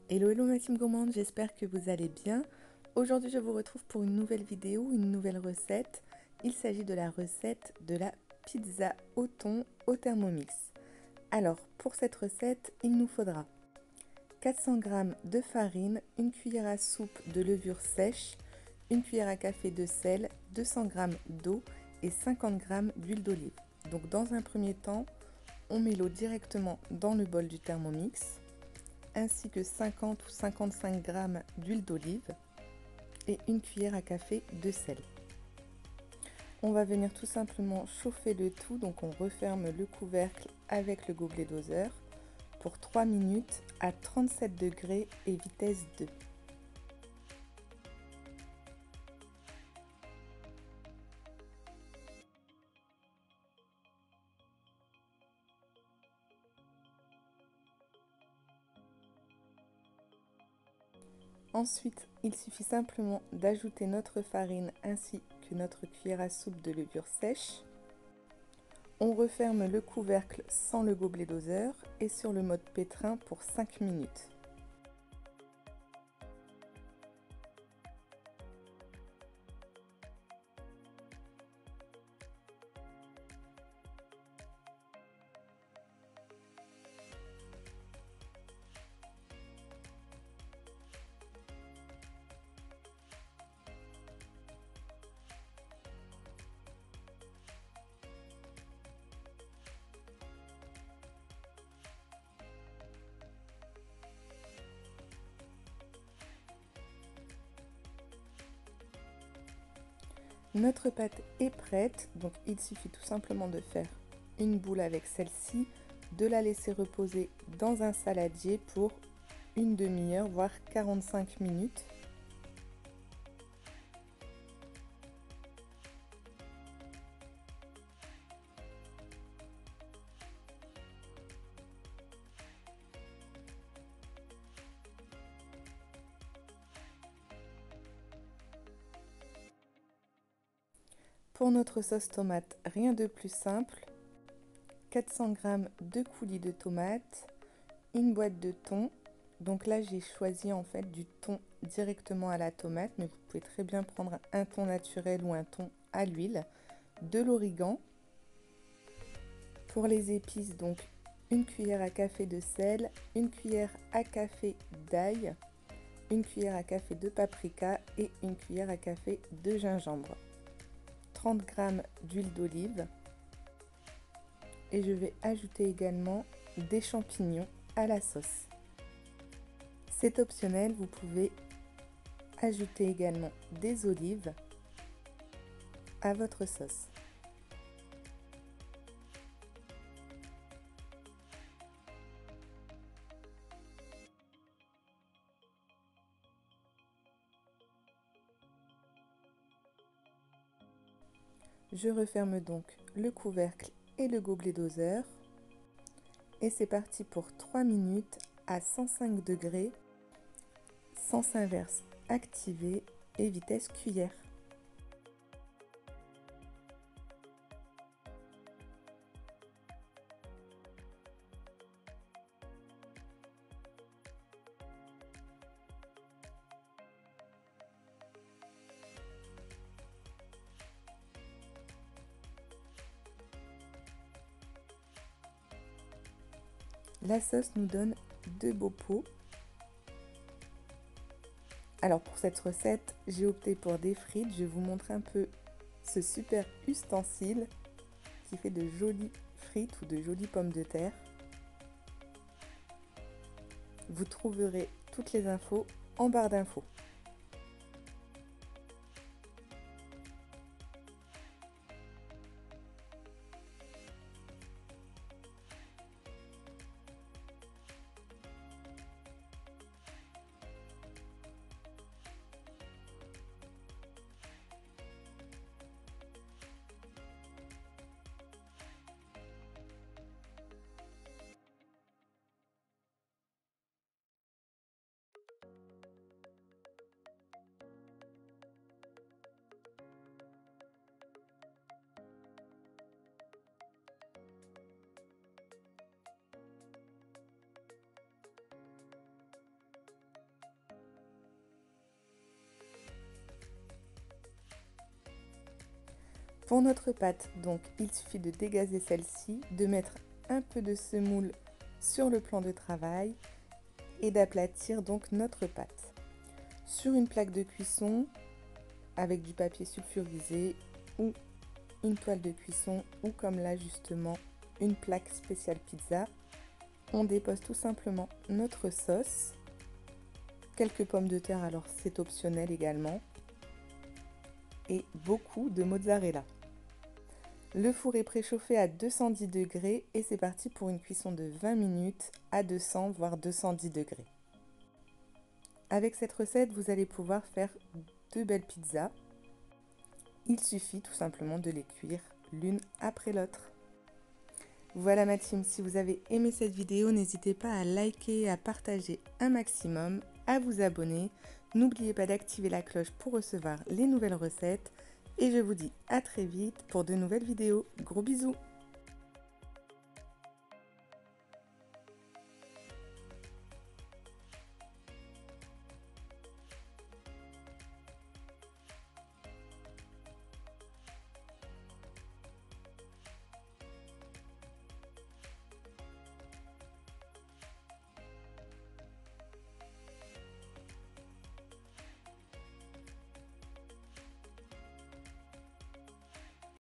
Hello hello ma team gourmande, j'espère que vous allez bien. Aujourd'hui je vous retrouve pour une nouvelle vidéo, une nouvelle recette. Il s'agit de la recette de la pizza au thon au Thermomix. Alors pour cette recette, il nous faudra 400 g de farine, une cuillère à soupe de levure sèche, une cuillère à café de sel, 200 g d'eau et 50 g d'huile d'olive. Donc dans un premier temps, on met l'eau directement dans le bol du Thermomix, ainsi que 50 ou 55 g d'huile d'olive et une cuillère à café de sel. On va venir tout simplement chauffer le tout, donc on referme le couvercle avec le gobelet doseur pour 3 minutes à 37 degrés et vitesse 2. Ensuite, il suffit simplement d'ajouter notre farine ainsi que notre cuillère à soupe de levure sèche. On referme le couvercle sans le gobelet doseur et sur le mode pétrin pour 5 minutes. Notre pâte est prête, donc il suffit tout simplement de faire une boule avec celle-ci, de la laisser reposer dans un saladier pour une demi-heure, voire 45 minutes. Pour notre sauce tomate, rien de plus simple. 400 g de coulis de tomates, une boîte de thon. Donc là, j'ai choisi en fait du thon directement à la tomate, mais vous pouvez très bien prendre un thon naturel ou un thon à l'huile, de l'origan. Pour les épices, donc une cuillère à café de sel, une cuillère à café d'ail, une cuillère à café de paprika et une cuillère à café de gingembre. 30 g d'huile d'olive et je vais ajouter également des champignons à la sauce. C'est optionnel, vous pouvez ajouter également des olives à votre sauce. Je referme donc le couvercle et le gobelet doseur. Et c'est parti pour 3 minutes à 105 degrés, sens inverse activé et vitesse cuillère. La sauce nous donne deux beaux pots. Alors pour cette recette, j'ai opté pour des frites. Je vais vous montrer un peu ce super ustensile qui fait de jolies frites ou de jolies pommes de terre. Vous trouverez toutes les infos en barre d'infos. Pour notre pâte, donc, il suffit de dégazer celle-ci, de mettre un peu de semoule sur le plan de travail et d'aplatir donc notre pâte. Sur une plaque de cuisson avec du papier sulfurisé ou une toile de cuisson ou comme là justement une plaque spéciale pizza, on dépose tout simplement notre sauce, quelques pommes de terre, alors c'est optionnel également, et beaucoup de mozzarella. Le four est préchauffé à 210 degrés et c'est parti pour une cuisson de 20 minutes à 200 voire 210 degrés. Avec cette recette, vous allez pouvoir faire de belles pizzas. Il suffit tout simplement de les cuire l'une après l'autre. Voilà ma team, si vous avez aimé cette vidéo, n'hésitez pas à liker et à partager un maximum, à vous abonner. N'oubliez pas d'activer la cloche pour recevoir les nouvelles recettes. Et je vous dis à très vite pour de nouvelles vidéos. Gros bisous!